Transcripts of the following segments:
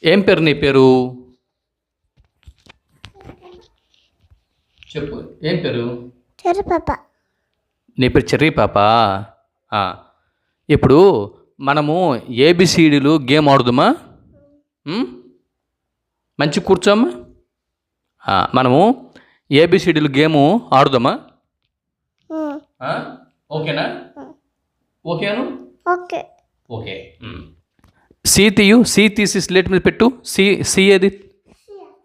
ఏం పేరు నీ పేరు? చెప్పు, ఏం పేరు? చెరు పాప. నీ పేరు చెర్రీ పాప. ఆ, ఇప్పుడు మనము ఏబిసిడీలు గేమ్ ఆడుదామా? ఉమ్? మంచి కూర్చోమ్మా. మనము ఏబిసిడీలు గేము ఆడుదామా? ఆ? ఓకేనా? ఓకేను. ఓకే. ఓకే. సి తీయు, సి తీసి స్లేట్ మీద పెట్టు. సి సి ఏది?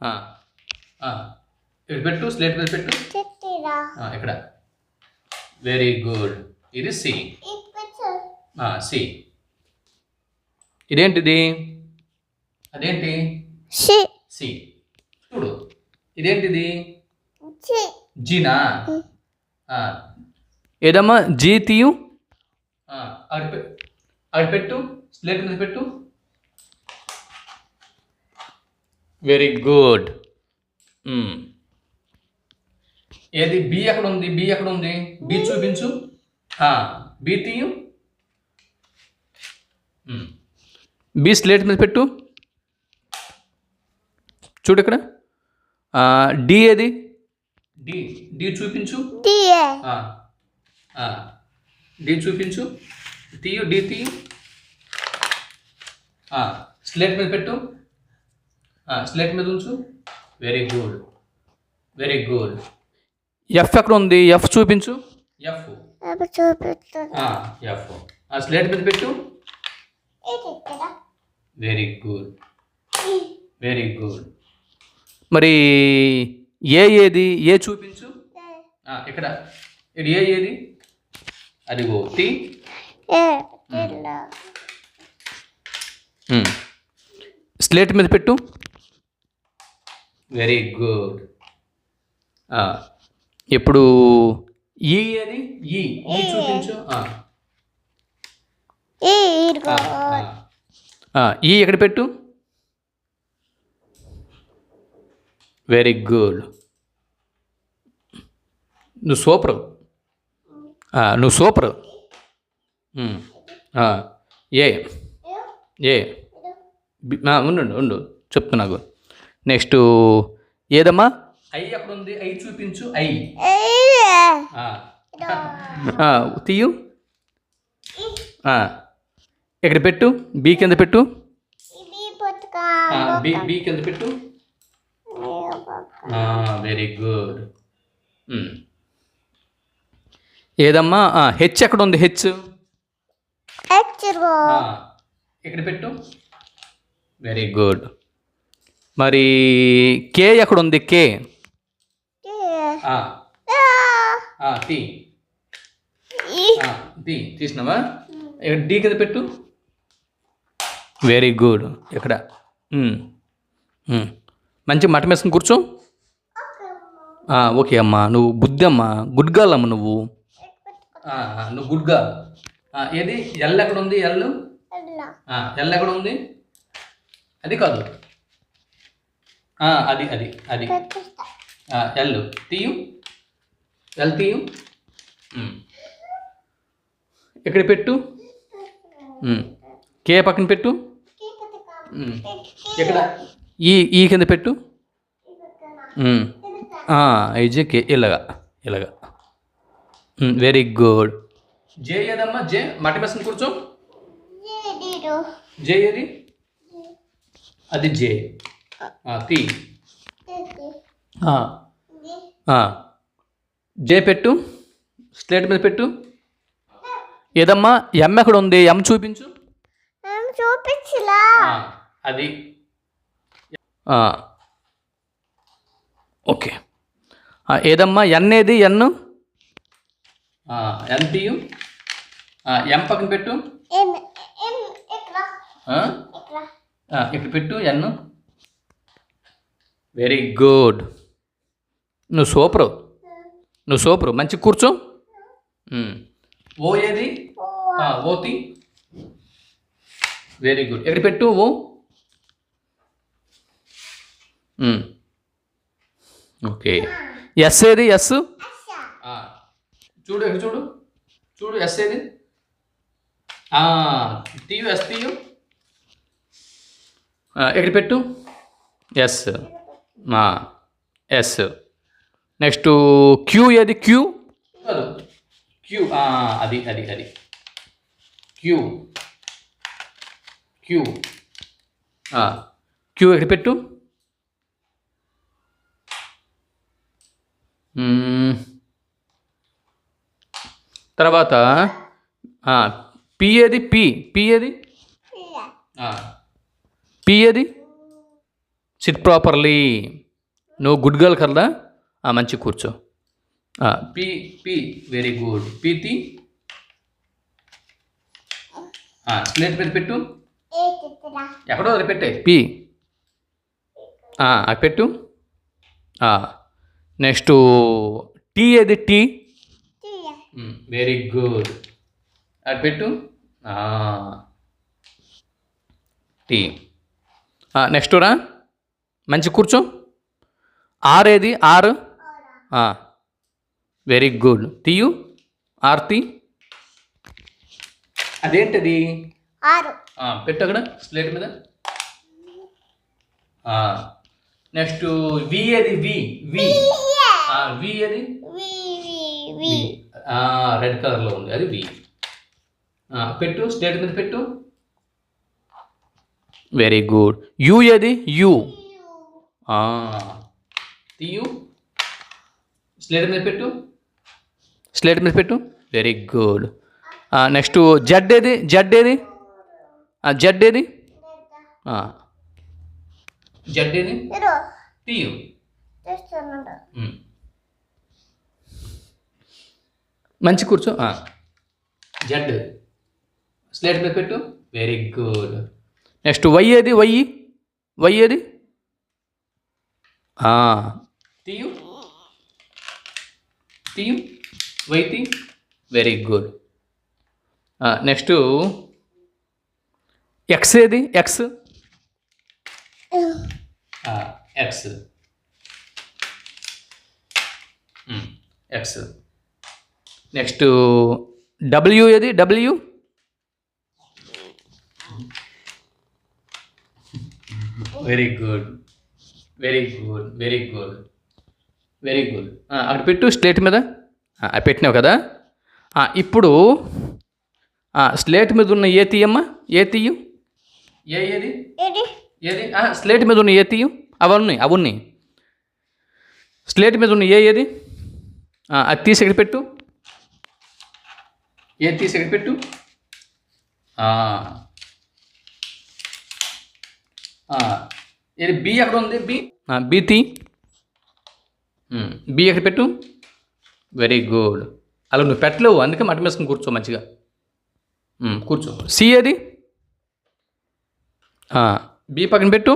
ఆ, ఆ. ఇక్కడ పెట్టు, స్లేట్ మీద పెట్టు. చెట్టిరా. ఇక్కడ. Very good. ఇది సి. సి. ఇదేంటిది? అదేంటి? సి. సి. చూడు, ఇదేంటిది? చి. జీనా? ఏదమ్మా జీ తీయు. అక్కడ పెట్టు, స్లేట్ మీద పెట్టు. Very good. ఏది? బి ఎక్కడ ఉంది? బి ఎక్కడ ఉంది? బి చూపించు. బి తీయు. బి స్లేట్ మీద పెట్టు. చూడు ఇక్కడ. డి ఏది? డి. డి చూపించు. డిఏ. డి చూపించు. తీయు, డి తీయు. స్లేట్ మీద పెట్టు. స్లేట్ మీద ఉంచు. Very good, very good. F ఎక్కడ ఉంది? ఎఫ్ చూపించు. ఎఫ్. చూపిస్తున్నా. ఎఫ్ స్లేట్ మీద పెట్టు. Very good, very good. మరి ఏ ఏది? ఏ చూపించు. ఇక్కడ ఇది ఏ ఏది? అదిగో టీ. స్లేట్ మీద పెట్టు. Very good. ఇప్పుడు ఈ ఏది? ఈ చూపించు. ఈ ఎక్కడ పెట్టు. Very good. నువ్వు సూపరు. నువ్వు సూపరు. ఏ ఏ ఉండు ఉండు, చెప్తా నాకు. నెక్స్ట్ ఏదమ్మా? ఐ ఎక్కడ ఉంది? ఐ చూపించు. ఐ తీయు. ఇక్కడ పెట్టు. బీ కింద పెట్టు. బీ కింద పెట్టు. Very good. ఏదమ్మా? హెచ్ ఎక్కడ ఉంది? హెచ్ ఇక్కడ పెట్టు. Very good. మరి కే ఎక్కడ ఉంది? K T. టీ తీసినావా? ఇక్కడ డి కింద పెట్టు. Very good. ఇక్కడ మంచి మటన్ వేసుకుని కూర్చో. ఓకే అమ్మా, నువ్వు బుద్ధి అమ్మా, గుడ్ గర్ల్ అమ్మ నువ్వు. నువ్వు గుడ్ గర్ల్. ఏది? ఎల్ ఎక్కడ ఉంది? ఎల్. ఎల్ ఎక్కడ ఉంది? అది కాదు. అది అది అది ఎల్ తీయు. ఎల్ తీయు. ఇక్కడ పెట్టు. కే పక్కన పెట్టు. ఇక్కడ ఈ కింద పెట్టు. ఐజే కే. ఇలాగా ఇలాగా. Very good. జే ఏదమ్మా? జే మట్టి మెస్ని కూర్చో. జే ఏది? అది జే. తీ. జే పెట్టు. స్లేట్ మీద పెట్టు. ఏదమ్మా? ఎం ఎక్కడ ఉంది? ఎం చూపించు. అది ఓకే. ఏదమ్మా? ఎన్ ఏది? ఎన్. ఎన్ తీయు. ఎం పక్కన పెట్టు. ఇక్కడ పెట్టు. ఎన్. Very good. నువ్వు సూపరు, నువ్వు సూపరు. మంచి కూర్చో. ఓ ఏది? ఓ తీ. Very good. ఎక్కడ పెట్టు. ఓ. ఓకే. ఎస్ ఏది? ఎస్ చూడు. ఎక్కడ చూడు. చూడు ఎస్ ఏది? తీయు. ఎస్ తీయు. ఎక్కడ పెట్టు. ఎస్. ఎస్. నెక్స్ట్ క్యూ ఏది? క్యూ కాదు, క్యూ. అది అది అది క్యూ. క్యూ క్యూ ఎక్కడ పెట్టు. తర్వాత పి ఏది? పి. పి ఏది? పి ఏది? Sit properly. నువ్వు గుడ్ గర్ల్ కదా, మంచి కూర్చో. పి. P very good. పీతి స్లేట్ మీద పెట్టు. ఎక్కడో అది పెట్టే. పి అది పెట్టు. నెక్స్ట్ టీ ఏది? టీ. Very good. అది పెట్టు. టీ. నెక్స్ట్ రా, మంచి కూర్చో. ఆర్ ఏది? ఆర్. Very good. తీయు. ఆర్తి. అదేంటది? పెట్టు అక్కడ స్లేట్ మీద. నెక్స్ట్ వి ఏది? వి. వి. వి ఏది? రెడ్ కలర్లో ఉంది, అది వి. పెట్టు స్లేట్ మీద పెట్టు. Very good. యు ఏది? యు. తీయు. స్లేట్ మీద పెట్టు. స్లేట్ మీద పెట్టు. Very good. నెక్స్ట్ జడ్ ఏది? జడ్ ఏది? జడ్ ఏది? జడ్ ఏది? తీయు. మంచి కూర్చో. జడ్ స్లేట్ మీద పెట్టు. Very good. నెక్స్ట్ వై ఏది? వై. వై ఏది? తీయు. తీయు. వై తీ. Very good. నెక్స్ట్ ఎక్స్ ఏది? X. X. X. Next W ఏది? W. Very good. Very good. Very good. Very good. అక్కడ పెట్టు స్లేట్ మీద. పెట్టినావు కదా. ఇప్పుడు స్లేట్ మీద ఉన్న ఏ తీయమ్మా? ఏ తీయు. ఏ ఏది? ఏది? స్లేట్ మీద ఉన్న ఏ తీయు. అవన్నీ అవున్నాయి. స్లేట్ మీద ఉన్న ఏ ఏది? అది తీసి ఎక్కడ పెట్టు. ఏది తీసి ఎక్కడ పెట్టు. ఏది? బి ఎక్కడ ఉంది? బి. బి తీ. బి ఎక్కడ పెట్టు. Very good. అలా నువ్వు పెట్టలేవు, అందుకే మటన్ వేసుకుని కూర్చో మంచిగా. కూర్చో. సి ఏది? బి పక్కన పెట్టు.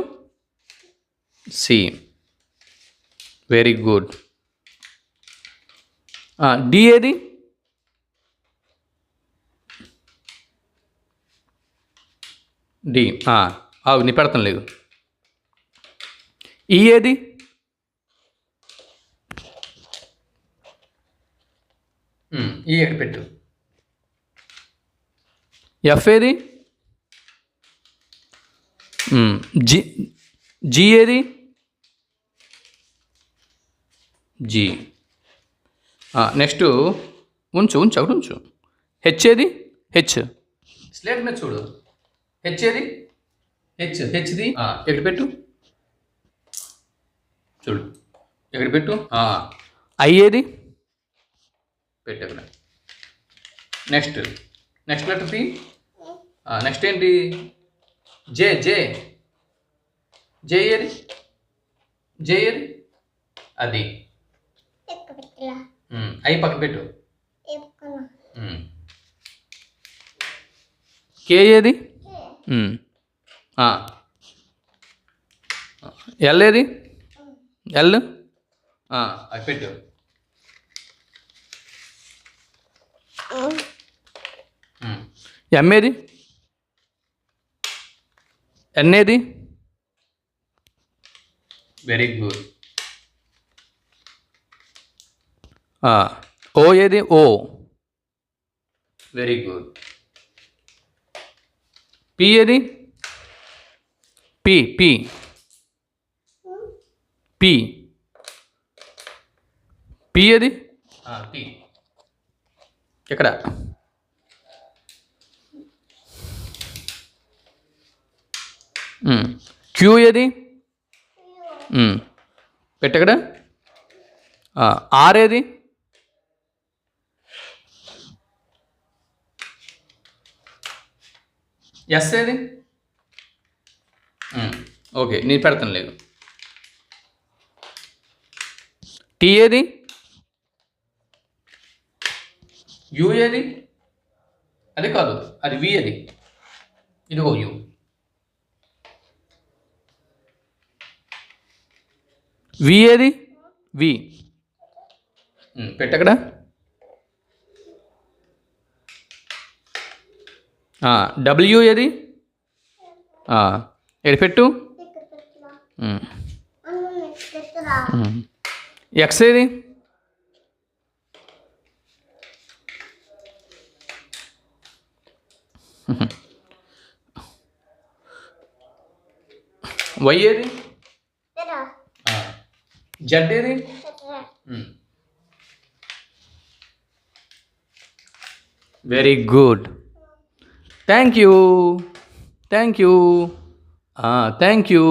సి. Very good. డి ఏది? డి. నీ పెడతాను లేదు. ఈ ఏది? ఈ ఎక్కడ పెట్టు. ఎఫ్ ఏది? జి. జి ఏది? జి. నెక్స్ట్ ఉంచు ఉంచు అక్కడ ఉంచు. హెచ్ ఏది? హెచ్. స్లేట్ మీద చూడు. హెచ్ ఏది? హెచ్. హెచ్ది ఎక్కడ పెట్టు. చూడు ఎక్కడ పెట్టు. ఐ ఏది? పెట్టు అక్కడ. Next next letter C. Next ఏంటి? జే. జే. జే ఏది? జే ఏది? అది. ఐ పక్కన పెట్టు. కే ఏది? ఎల్ ఏది? ఎల్. అది పెట్టు. ఎం ఏది? ఎన్ ఏది? Very good. ఓ ఏది? ఓ. Very good. పి ఏది? పి పి పి పి ఏది పి ఎక్కడ క్యూ ఏది పెట్టక్కడ ఆర్ ఏది ఎస్ ఏది ఓకే నేను పెడతాను లేదు టీ ఏది యు ఏది అది కాదు అది వి అది ఇదిగో యు వి ఏది వి పెట్టక్కడ డబ్ల్యూ ఏది ఏది పెట్టు ఎక్స్ ఏది వై ఏది జెడ్ ఏది very good thank you thank you thank you